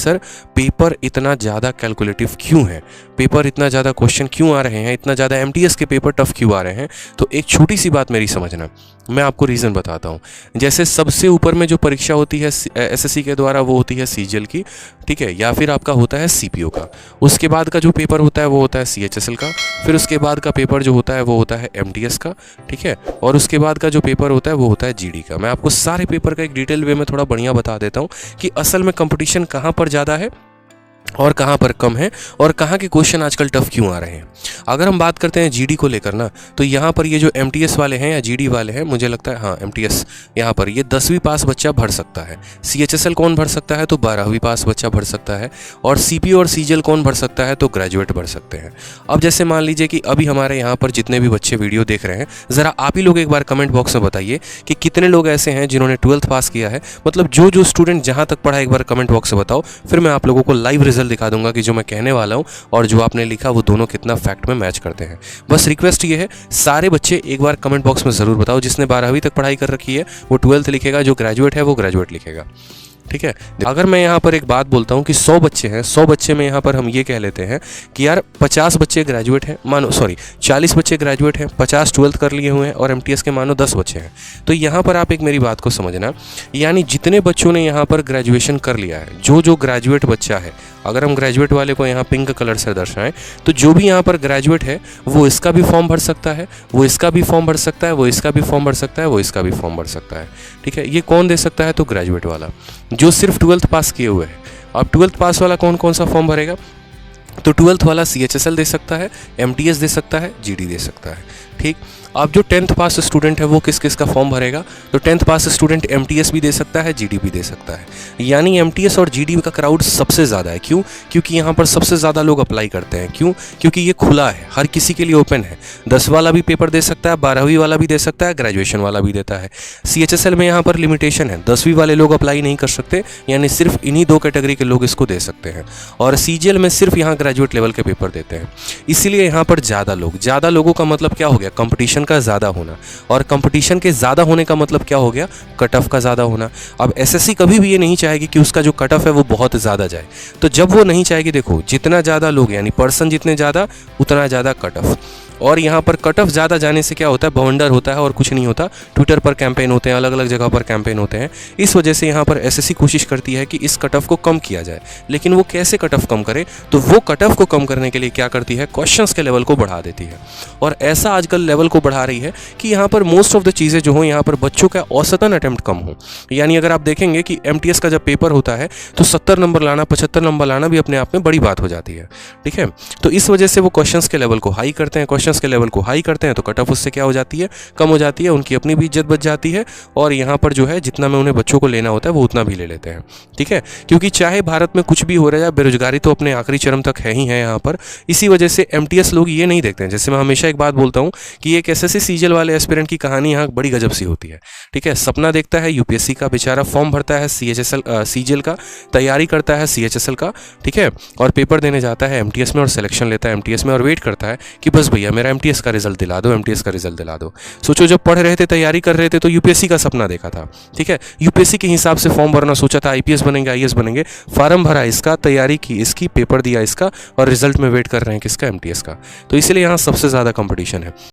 Sir paper इतना ज़्यादा calculative क्यों है, पेपर इतना ज़्यादा क्वेश्चन क्यों आ रहे हैं, इतना ज़्यादा एमटीएस के पेपर टफ क्यों आ रहे हैं। तो एक छोटी सी बात मेरी समझना, मैं आपको रीज़न बताता हूँ। जैसे सबसे ऊपर में जो परीक्षा होती है एसएससी के द्वारा वो होती है सीजीएल की, ठीक है, या फिर आपका होता है सीपीओ का। उसके बाद का जो पेपर होता है वो होता है सीएचएसएल का। फिर उसके बाद का पेपर जो होता है वो होता है एमटीएस का, ठीक है। और उसके बाद का जो पेपर होता है वो होता है जीडी का। मैं आपको सारे पेपर का एक डिटेल वे में थोड़ा बढ़िया बता देता हूँ कि असल में कंपटीशन कहाँ पर ज़्यादा है और कहाँ पर कम है और कहाँ के क्वेश्चन आजकल टफ क्यों आ रहे हैं। अगर हम बात करते हैं जीडी को लेकर ना, तो यहाँ पर ये जो एमटीएस वाले हैं या जीडी वाले हैं, मुझे लगता है हाँ एमटीएस, यहाँ पर ये 10वीं पास बच्चा भर सकता है। सीएचएसएल कौन भर सकता है, तो 12वीं पास बच्चा भर सकता है। और सीपीओ और सीजीएल कौन भर सकता है, तो ग्रेजुएट भर सकते हैं। अब जैसे मान लीजिए कि अभी हमारे यहाँ पर जितने भी बच्चे वीडियो देख रहे हैं, ज़रा आप ही लोग एक बार कमेंट बॉक्स में बताइए कि कितने लोग ऐसे हैं जिन्होंने 12th पास किया है। मतलब जो स्टूडेंट जहाँ तक पढ़ा, एक बार कमेंट बॉक्स में बताओ, फिर मैं आप लोगों को लाइव रिजल्ट दिखा दूंगा कि जो मैं कहने वाला हूँ और जो आपने लिखा वो दोनों कितना फैक्ट में मैच करते हैं। बस रिक्वेस्ट ये है, सारे बच्चे एक बार कमेंट बॉक्स में ज़रूर बताओ। जिसने 12वीं तक पढ़ाई कर रखी है वो 12th लिखेगा, जो ग्रेजुएट है वो ग्रेजुएट लिखेगा, ठीक है। अगर मैं यहाँ पर एक बात बोलता हूँ कि 100 बच्चे हैं, 100 बच्चे में यहाँ पर हम ये कह लेते हैं कि यार 50 बच्चे ग्रेजुएट हैं, मानो 40 बच्चे ग्रेजुएट हैं, 50 12th कर लिए हुए हैं और एमटीएस के मानो 10 बच्चे हैं। तो यहाँ पर आप एक मेरी बात को समझना, यानी जितने बच्चों ने यहाँ पर ग्रेजुएशन कर लिया है, जो ग्रेजुएट बच्चा है, अगर हम ग्रेजुएट वाले को यहाँ पिंक कलर से दर्शाएं, तो जो भी यहाँ पर ग्रेजुएट है वो इसका भी फॉर्म भर सकता है, वो इसका भी फॉर्म भर सकता है, वो इसका भी फॉर्म भर सकता है, वो इसका भी फॉर्म भर सकता है, ठीक है। ये कौन दे सकता है, तो ग्रेजुएट वाला जो सिर्फ 12th पास किए हुए हैं। अब 12th पास वाला कौन कौन सा फॉर्म भरेगा, तो 12th वाला सीएचएसएल दे सकता है, एमटीएस दे सकता है, जीडी दे सकता है, ठीक। अब जो 10th पास स्टूडेंट है वो किस किस का फॉर्म भरेगा, तो 10th पास स्टूडेंट एमटीएस भी दे सकता है, जीडी भी दे सकता है। यानी एमटीएस और जीडी का क्राउड सबसे ज़्यादा है। क्यों? क्योंकि यहाँ पर सबसे ज़्यादा लोग अप्लाई करते हैं। क्यों? क्योंकि ये खुला है, हर किसी के लिए ओपन है। 10 वाला भी पेपर दे सकता है, 12वीं वाला भी दे सकता है, ग्रेजुएशन वाला भी देता है। सीएचएसएल में यहाँ पर लिमिटेशन है, 10वीं वाले लोग अप्लाई नहीं कर सकते, यानी सिर्फ इन्हीं 2 कैटेगरी के लोग इसको दे सकते हैं। और सीजीएल में सिर्फ यहाँ ग्रेजुएट लेवल के पेपर देते हैं। इसीलिए यहाँ पर ज़्यादा लोगों का मतलब क्या हो गया, कंपटीशन का ज़्यादा होना। और कंपटीशन के ज़्यादा होने का मतलब क्या हो गया, कट ऑफ का ज़्यादा होना। अब एसएससी कभी भी ये नहीं चाहेगी कि उसका जो कट ऑफ है वो बहुत ज़्यादा जाए। तो जब वो नहीं चाहेगी, देखो जितना ज़्यादा लोग यानी पर्सन जितने ज़्यादा उतना ज़्यादा कट ऑफ। और यहाँ पर कट ऑफ ज़्यादा जाने से क्या होता है, बवंडर होता है और कुछ नहीं होता। ट्विटर पर कैंपेन होते हैं, अलग अलग जगह पर कैंपेन होते हैं। इस वजह से यहाँ पर एसएससी कोशिश करती है कि इस कट ऑफ को कम किया जाए। लेकिन वो कैसे कट ऑफ कम करे, तो वो कट ऑफ को कम करने के लिए क्या करती है, क्वेश्चंस के लेवल को बढ़ा देती है। और ऐसा आजकल लेवल को बढ़ा रही है कि यहाँ पर मोस्ट ऑफ द चीज़ें जो हो, यहाँ पर बच्चों का औसतन अटेम्प्ट कम हो। यानी अगर आप देखेंगे कि एमटीएस का जब पेपर होता है तो 70 नंबर लाना, 75 नंबर लाना भी अपने आप में बड़ी बात हो जाती है, ठीक है। तो इस वजह से वो क्वेश्चंस के लेवल को हाई करते हैं, क्वेश्चंस के लेवल को हाई करते हैं तो कट ऑफ उससे क्या हो जाती है, कम हो जाती है। उनकी अपनी भी इज्जत बच जाती है और यहाँ पर जो है जितना में उन्हें बच्चों को लेना होता है वो उतना भी ले लेते हैं, ठीक है। क्योंकि चाहे भारत में कुछ भी हो रहा है, बेरोजगारी तो अपने आखिरी चरम तक है ही है यहाँ पर। इसी वजह से एमटीएस लोग ये नहीं देखते हैं। जैसे मैं हमेशा एक बात बोलता हूँ कि एक एसएससी सीजीएल वाले एस्पिरेंट की कहानी यहाँ बड़ी गजब सी होती है, ठीक है। सपना देखता है यूपीएससी का, बेचारा फॉर्म भरता है सीजीएल का, तैयारी करता है सीएचएसएल का, ठीक है, और पेपर देने जाता है एमटीएस में और सिलेक्शन लेता है एमटीएस में और वेट करता है कि बस भैया मेरा एमटीएस का रिजल्ट दिला दो, एमटीएस का रिजल्ट दिला दो। सोचो जब पढ़ रहे थे, तैयारी कर रहे थे तो यूपीएससी का सपना देखा था, ठीक है। यूपीएससी के हिसाब से फॉर्म भरना सोचा था, आईपीएस बनेंगे, आईएएस बनेंगे, फॉर्म भरा इसका, तैयारी की इसकी, पेपर दिया इसका और रिजल्ट में वेट कर रहे हैं किसका, एमटीएस का। तो इसलिए यहाँ सबसे ज़्यादा कंपटीशन है।